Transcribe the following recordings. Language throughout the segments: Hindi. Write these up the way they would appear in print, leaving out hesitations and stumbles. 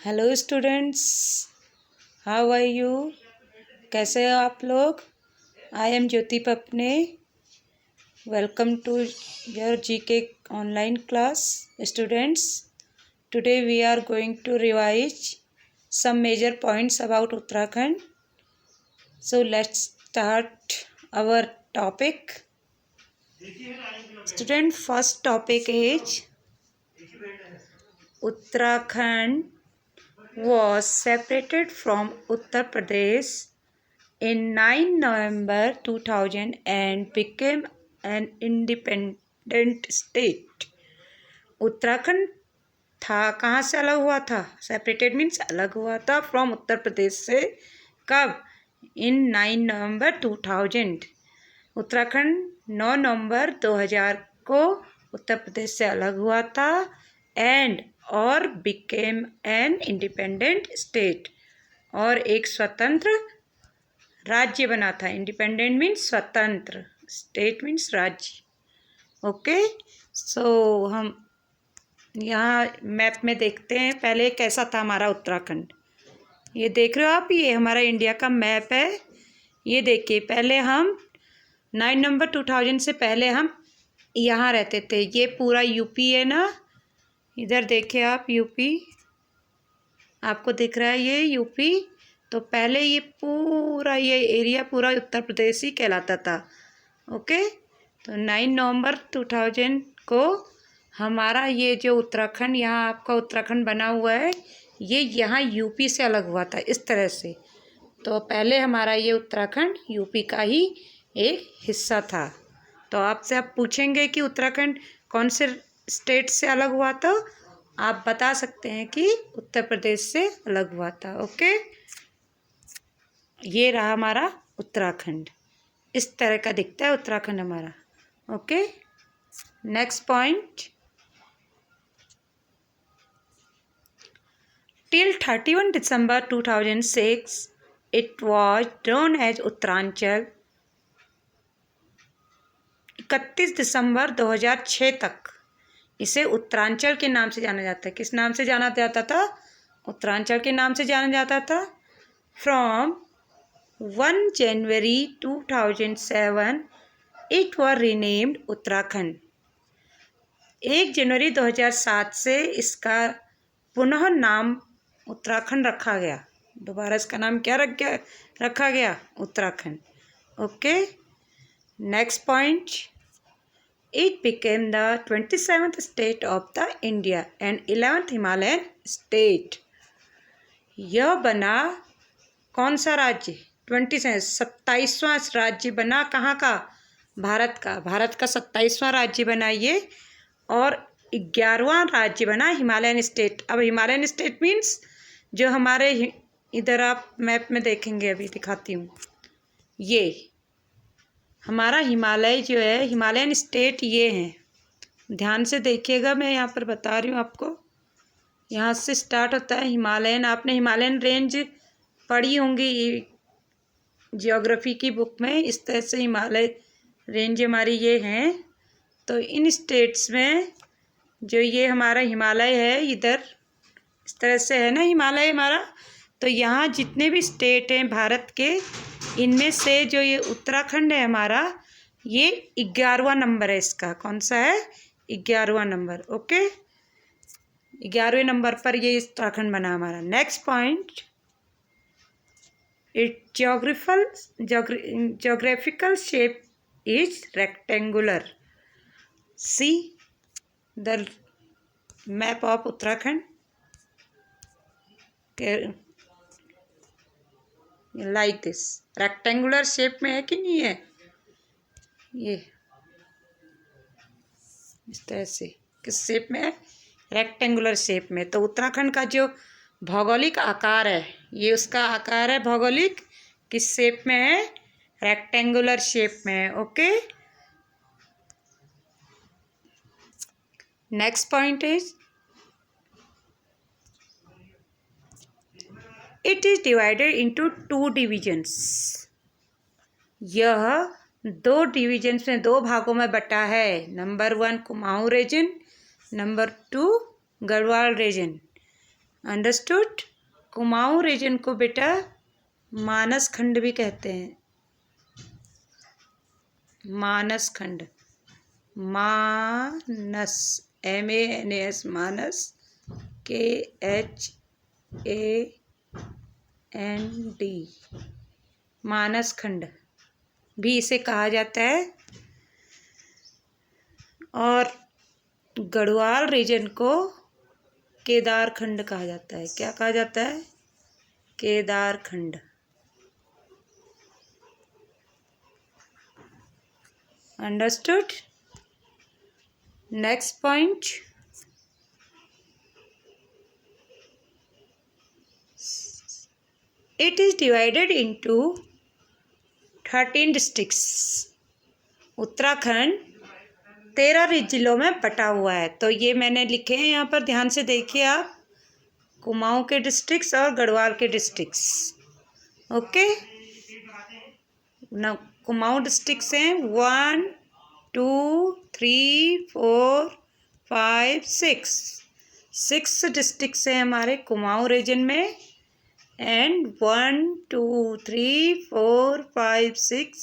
Hello students, how are you? कैसे हो आप लोग? I am Jyoti Papne. Welcome to your GK online class students. Today we are going to revise some major points about Uttarakhand. So let's start our topic. Student, first topic is Uttarakhand was separated from Uttar Pradesh in 9 November 2000 and became an independent state. Uttarakhand था कहाँ से अलग हुआ था? सेपरेटेड मीन्स अलग हुआ था फ्रॉम उत्तर प्रदेश से। कब? इन 9 नवंबर 2000। उत्तराखंड 9 नवंबर 2000 को उत्तर प्रदेश से अलग हुआ था एंड और बिकेम एन इंडिपेंडेंट स्टेट, और एक स्वतंत्र राज्य बना था। इंडिपेंडेंट मीन्स स्वतंत्र, स्टेट मीन्स राज्य। ओके, सो हम यहाँ मैप में देखते हैं पहले कैसा था हमारा उत्तराखंड। ये देख रहे हो आप, ये हमारा इंडिया का मैप है। ये देखिए, पहले हम 9 नवंबर 2000 से पहले हम यहाँ रहते थे। ये पूरा यूपी है ना, इधर देखिए आप, यूपी आपको दिख रहा है, ये यूपी। तो पहले ये पूरा ये एरिया पूरा उत्तर प्रदेश ही कहलाता था। ओके, तो 9 नवंबर 2000 को हमारा ये जो उत्तराखंड, यहाँ आपका उत्तराखंड बना हुआ है, ये यहाँ यूपी से अलग हुआ था इस तरह से। तो पहले हमारा ये उत्तराखंड यूपी का ही एक हिस्सा था। तो आपसे आप पूछेंगे कि उत्तराखंड कौन से स्टेट से अलग हुआ, तो आप बता सकते हैं कि उत्तर प्रदेश से अलग हुआ था। ओके, ये रहा हमारा उत्तराखंड, इस तरह का दिखता है उत्तराखंड हमारा। Okay, next point. Till 31 December 2006 it was known as Uttaranchal. 31 दिसंबर 2006 तक इसे उत्तरांचल के नाम से जाना जाता है। किस नाम से जाना जाता था? उत्तरांचल के नाम से जाना जाता था। From 1 January 2007 it was renamed Uttarakhand. 1 जनवरी 2007 से इसका पुनः नाम उत्तराखंड रखा गया। दोबारा इसका नाम क्या रखा गया? Uttarakhand. Okay, next point. It became the 27th state of the India and 11th Himalayan state. यह बना कौन सा राज्य? 27वां राज्य बना। कहाँ का? भारत का। भारत का 27वां राज्य बना ये, और 11वां राज्य बना हिमालयन स्टेट। अब हिमालयन स्टेट मीन्स जो हमारे इधर आप मैप में देखेंगे, अभी दिखाती हूँ। ये हमारा हिमालय जो है, हिमालयन स्टेट ये हैं। ध्यान से देखिएगा, मैं यहाँ पर बता रही हूँ आपको। यहाँ से स्टार्ट होता है हिमालयन। आपने हिमालयन रेंज पढ़ी होंगी जियोग्राफी की बुक में। इस तरह से हिमालय रेंज हमारी ये हैं। तो इन स्टेट्स में जो ये हमारा हिमालय है, इधर इस तरह से है ना हिमालय हमारा। तो यहाँ जितने भी स्टेट हैं भारत के, इनमें से जो ये उत्तराखंड है हमारा, ये 11वां नंबर है इसका। कौन सा है? 11वां नंबर। ओके, 11वें नंबर पर ये उत्तराखंड बना हमारा। Next point. It geographical shape is rectangular. See the map of Uttarakhand. Like this, rectangular shape में है कि नहीं है? ये इस तरह से किस शेप में है? रेक्टेंगुलर शेप में। तो उत्तराखंड का जो भौगोलिक आकार है, ये उसका आकार है भौगोलिक, किस शेप में है? रेक्टेंगुलर शेप में है। Okay, next point is it is divided into 2 divisions. यह 2 डिविजन्स में, 2 भागों में बटा है। Number 1 Kumaon region, number 2 Garhwal region. Understood. Kumaon region को बेटा मानस खंड भी कहते हैं। मानस खंड, मानस, MANS, मानस, KHAND, मानस खंड भी इसे कहा जाता है। और गढ़वाल रीजन को केदार खंड कहा जाता है। क्या कहा जाता है? केदार खंड। Understood. Next point, it is divided into 13 districts. Uttarakhand 13 जिलों में बटा हुआ है। तो ये मैंने लिखे हैं यहाँ पर, ध्यान से देखिए आप, कुमाऊं के डिस्ट्रिक्ट्स और गढ़वाल के डिस्ट्रिक्ट्स। ओके ना, कुमाऊं डिस्ट्रिक्ट्स हैं 1 2 3 4 5 6 डिस्ट्रिक्ट्स हैं हमारे कुमाऊं रीजन में। एंड 1 2 3 4 5 6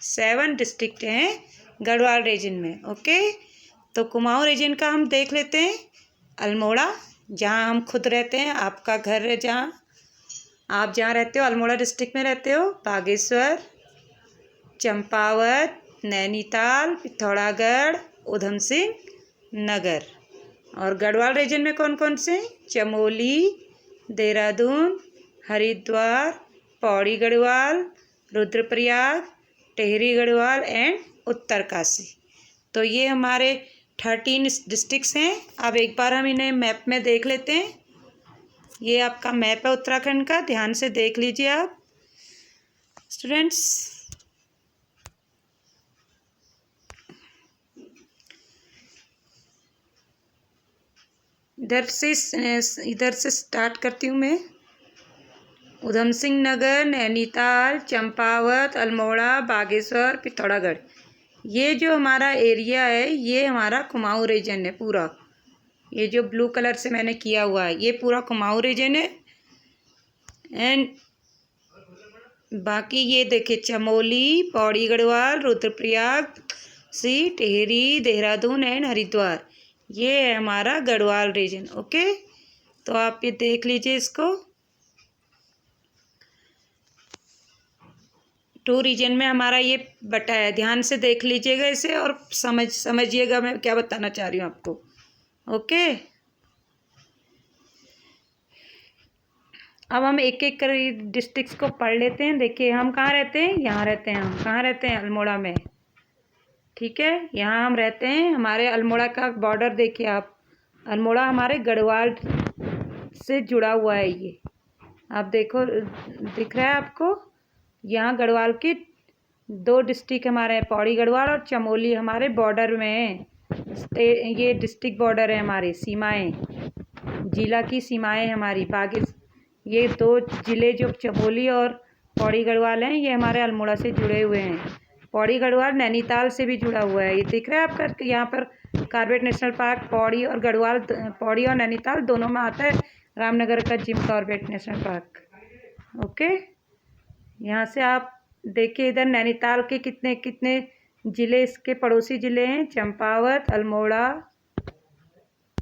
7 डिस्ट्रिक्ट हैं गढ़वाल रीजन में। ओके, तो कुमाऊं रीजन का हम देख लेते हैं। अल्मोड़ा, जहाँ हम खुद रहते हैं, आपका घर है जहाँ आप जहाँ रहते हो, अल्मोड़ा डिस्ट्रिक्ट में रहते हो। बागेश्वर, चंपावत, नैनीताल, पिथौरागढ़, उधम सिंह नगर। और गढ़वाल रीजन में कौन कौन से? चमोली, देहरादून, हरिद्वार, पौड़ी गढ़वाल, रुद्रप्रयाग, टिहरी गढ़वाल एंड उत्तरकाशी। तो ये हमारे 13 डिस्ट्रिक्ट्स हैं। अब एक बार हम इन्हें मैप में देख लेते हैं। ये आपका मैप है उत्तराखंड का, ध्यान से देख लीजिए आप स्टूडेंट्स। इधर से स्टार्ट करती हूँ मैं। उधम सिंह नगर, नैनीताल, चंपावत, अल्मोड़ा, बागेश्वर, पिथौरागढ़, ये जो हमारा एरिया है ये हमारा कुमाऊं रीजन है पूरा। ये जो ब्लू कलर से मैंने किया हुआ है ये पूरा कुमाऊं रीजन है। एंड बाकी ये देखिए, चमोली, पौड़ी गढ़वाल, रुद्रप्रयाग, टिहरी, देहरादून एंड हरिद्वार, ये है हमारा गढ़वाल रीजन। ओके, तो आप ये देख लीजिए इसको। 2 रीजन में हमारा ये बटा है, ध्यान से देख लीजिएगा इसे और समझिएगा मैं क्या बताना चाह रही हूँ आपको। ओके, अब हम एक एक कर डिस्ट्रिक्ट्स को पढ़ लेते हैं। देखिए हम कहाँ रहते हैं? यहाँ रहते हैं। हम कहाँ रहते हैं? अल्मोड़ा में। ठीक है, यहाँ हम रहते हैं। हमारे अल्मोड़ा का बॉर्डर देखिए आप, अल्मोड़ा हमारे गढ़वाल से जुड़ा हुआ है। ये आप देखो, दिख रहा है आपको? यहाँ गढ़वाल की 2 डिस्ट्रिक्ट हमारे हैं, पौड़ी गढ़वाल और चमोली हमारे बॉर्डर में है। ये डिस्ट्रिक्ट बॉर्डर है, हमारी सीमाएं, जिला की सीमाएं हमारी। ये 2 जिले जो चमोली और पौड़ी गढ़वाल हैं, ये हमारे अल्मोड़ा से जुड़े हुए हैं। पौड़ी गढ़वाल नैनीताल से भी जुड़ा हुआ है। ये दिख रहा है आपका? यहाँ पर कॉर्बेट नेशनल पार्क पौड़ी और गढ़वाल, पौड़ी और नैनीताल दोनों में आता है रामनगर का Jim Corbett national park. Okay, यहाँ से आप देखिए, इधर नैनीताल के कितने कितने ज़िले इसके पड़ोसी ज़िले हैं? चंपावत, अल्मोड़ा,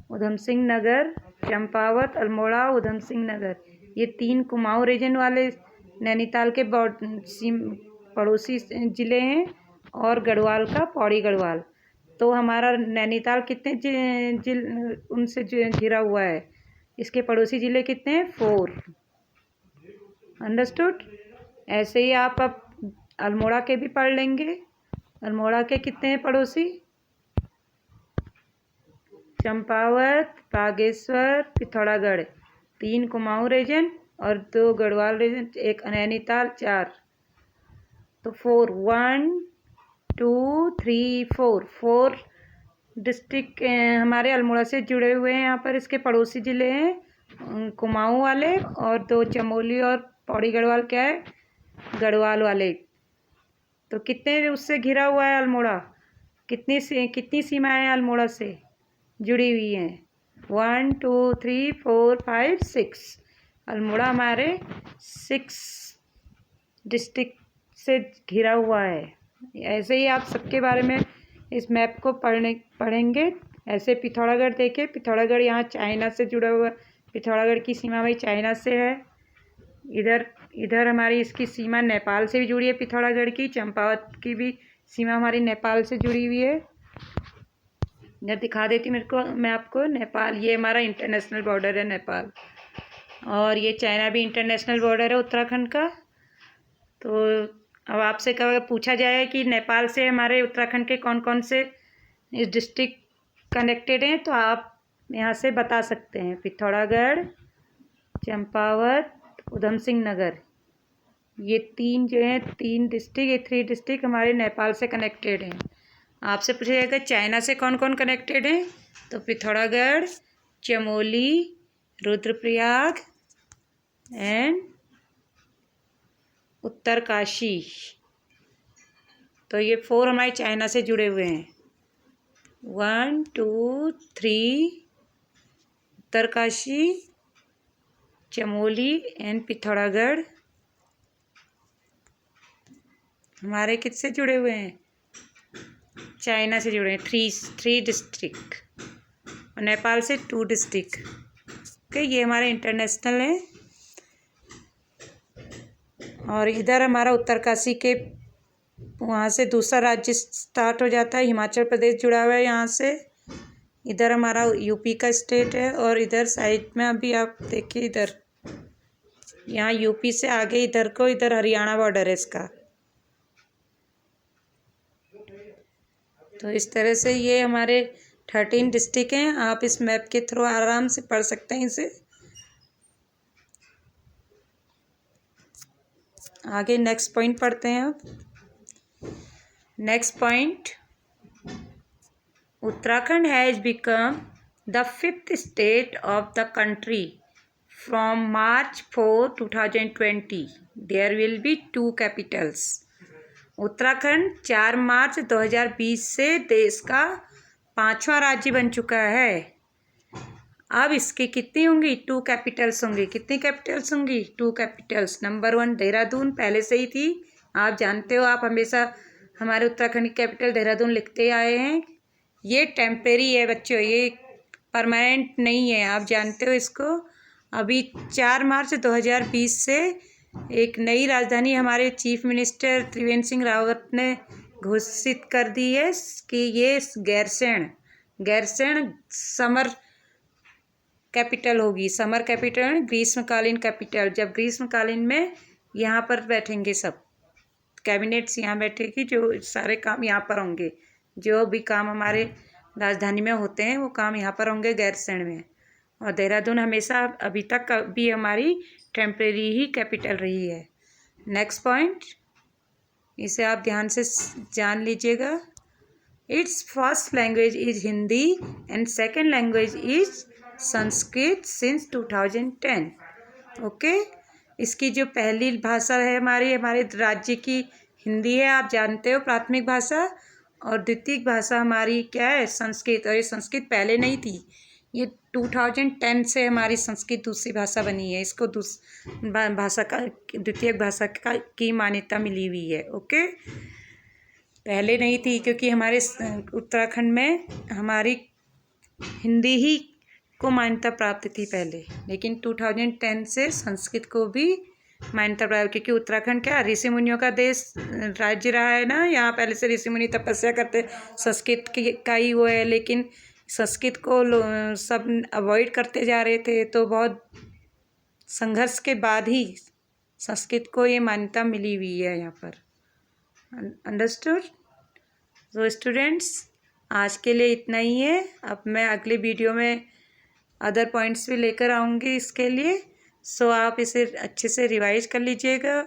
उधम सिंह नगर। चंपावत, अल्मोड़ा, उधम सिंह नगर, ये 3 कुमाऊं रीजन वाले नैनीताल के पड़ोसी ज़िले हैं। और गढ़वाल का पौड़ी गढ़वाल। तो हमारा नैनीताल कितने उनसे घिरा हुआ है? इसके पड़ोसी ज़िले कितने हैं? 4। अंडरस्टूड। ऐसे ही आप अब अल्मोड़ा के भी पढ़ लेंगे। अल्मोड़ा के कितने हैं पड़ोसी? चंपावत, बागेश्वर, पिथौरागढ़, 3 कुमाऊं रीजन और 2 गढ़वाल रीजन, 1 नैनीताल, 4। तो 4, 1 2 3 4 डिस्ट्रिक्ट हमारे अल्मोड़ा से जुड़े हुए हैं। यहाँ पर इसके पड़ोसी ज़िले हैं कुमाऊं वाले, और 2 चमोली और पौड़ी गढ़वाल क्या है? गढ़वाल वाले। तो कितने उससे घिरा हुआ है अल्मोड़ा? कितनी सीमाएं अल्मोड़ा से जुड़ी हुई हैं? 1 2 3 4 5 6 अल्मोड़ा हमारे 6 डिस्ट्रिक्ट से घिरा हुआ है। ऐसे ही आप सबके बारे में इस मैप को पढ़ेंगे। ऐसे पिथौरागढ़ देखिए, पिथौरागढ़ यहाँ चाइना से जुड़ा हुआ, पिथौरागढ़ की सीमा भाई चाइना से है। इधर हमारी इसकी सीमा नेपाल से भी जुड़ी है, पिथौरागढ़ की। चंपावत की भी सीमा हमारी नेपाल से जुड़ी हुई है। इधर दिखा देती मैं आपको नेपाल, ये हमारा इंटरनेशनल बॉर्डर है नेपाल, और ये चाइना भी इंटरनेशनल बॉर्डर है उत्तराखंड का। तो अब आपसे पूछा जाए कि नेपाल से हमारे उत्तराखंड के कौन कौन से इस डिस्ट्रिक्ट कनेक्टेड हैं, तो आप यहाँ से बता सकते हैं। पिथौरागढ़, चंपावत, उधम सिंह नगर, ये 3 जो हैं, 3 डिस्ट्रिक्ट, ये 3 डिस्ट्रिक्ट हमारे नेपाल से कनेक्टेड हैं। आपसे पूछा जाएगा चाइना से कौन कौन कनेक्टेड हैं, तो पिथौरागढ़, चमोली, रुद्रप्रयाग एंड उत्तरकाशी। तो ये 4 हमारे चाइना से जुड़े हुए हैं। 1 2 3 उत्तरकाशी, चमोली एंड पिथौरागढ़ हमारे किससे जुड़े हुए हैं, चाइना से जुड़े हैं। 3 डिस्ट्रिक्ट, और नेपाल से 2 डिस्ट्रिक्ट। ओके, ये हमारे इंटरनेशनल हैं। और इधर हमारा उत्तरकाशी के वहाँ से दूसरा राज्य स्टार्ट हो जाता है, हिमाचल प्रदेश जुड़ा हुआ है यहाँ से। इधर हमारा यूपी का स्टेट है, और इधर साइड में अभी आप देखिए, इधर यहाँ यूपी से आगे इधर हरियाणा बॉर्डर है इसका। तो इस तरह से ये हमारे 13 डिस्ट्रिक्ट हैं। आप इस मैप के थ्रू आराम से पढ़ सकते हैं इसे। आगे नेक्स्ट पॉइंट पढ़ते हैं अब। Next point, Uttarakhand has become the 5th state of the country from March 4, 2020। There will be 2 capitals. Uttarakhand 4 March 2020 से देश का 5वां राज्य बन चुका है। अब इसकी कितनी होंगी, 2 कैपिटल्स होंगी। कितनी कैपिटल्स होंगी, 2 कैपिटल्स। नंबर 1 देहरादून पहले से ही थी, आप जानते हो, आप हमेशा हमारे उत्तराखंड की कैपिटल देहरादून लिखते आए हैं। ये टेम्परेरी है बच्चों, ये परमानेंट नहीं है, आप जानते हो इसको। अभी 4 मार्च 2020 से एक नई राजधानी हमारे चीफ मिनिस्टर त्रिवेंद्र सिंह रावत ने घोषित कर दी है कि ये गैरसैंण समर कैपिटल होगी। समर कैपिटल, ग्रीष्मकालीन कैपिटल। जब ग्रीष्मकालीन में यहाँ पर बैठेंगे सब कैबिनेट्स, यहाँ बैठेगी, जो सारे काम यहाँ पर होंगे। जो भी काम हमारे राजधानी में होते हैं वो काम यहाँ पर होंगे, गैरसैंण में। और देहरादून हमेशा अभी तक भी हमारी टेम्परेरी ही कैपिटल रही है। नेक्स्ट पॉइंट, इसे आप ध्यान से जान लीजिएगा। It's first language is Hindi and second language is Sanskrit since 2010। Okay, इसकी जो पहली भाषा है हमारे राज्य की हिंदी है, आप जानते हो, प्राथमिक भाषा। और द्वितीय भाषा हमारी क्या है, संस्कृत। और ये संस्कृत पहले नहीं थी, ये 2010 से हमारी संस्कृत दूसरी भाषा बनी है। इसको भाषा का द्वितीय भाषा की मान्यता मिली हुई है। ओके, पहले नहीं थी, क्योंकि हमारे उत्तराखंड में हमारी हिंदी ही को मान्यता प्राप्त थी पहले, लेकिन 2010 से संस्कृत को भी मान्यता प्राप्त, क्योंकि उत्तराखंड क्या ऋषि मुनियों का देश राज्य रहा है ना। यहाँ पहले से ऋषि मुनि तपस्या करते, संस्कृत का ही वो है, लेकिन संस्कृत को सब अवॉइड करते जा रहे थे। तो बहुत संघर्ष के बाद ही संस्कृत को ये मान्यता मिली हुई है यहाँ पर। अंडरस्टूड? तो स्टूडेंट्स, आज के लिए इतना ही है। अब मैं अगले वीडियो में अदर पॉइंट्स भी लेकर आऊँगी इसके लिए। सो आप इसे अच्छे से रिवाइज कर लीजिएगा।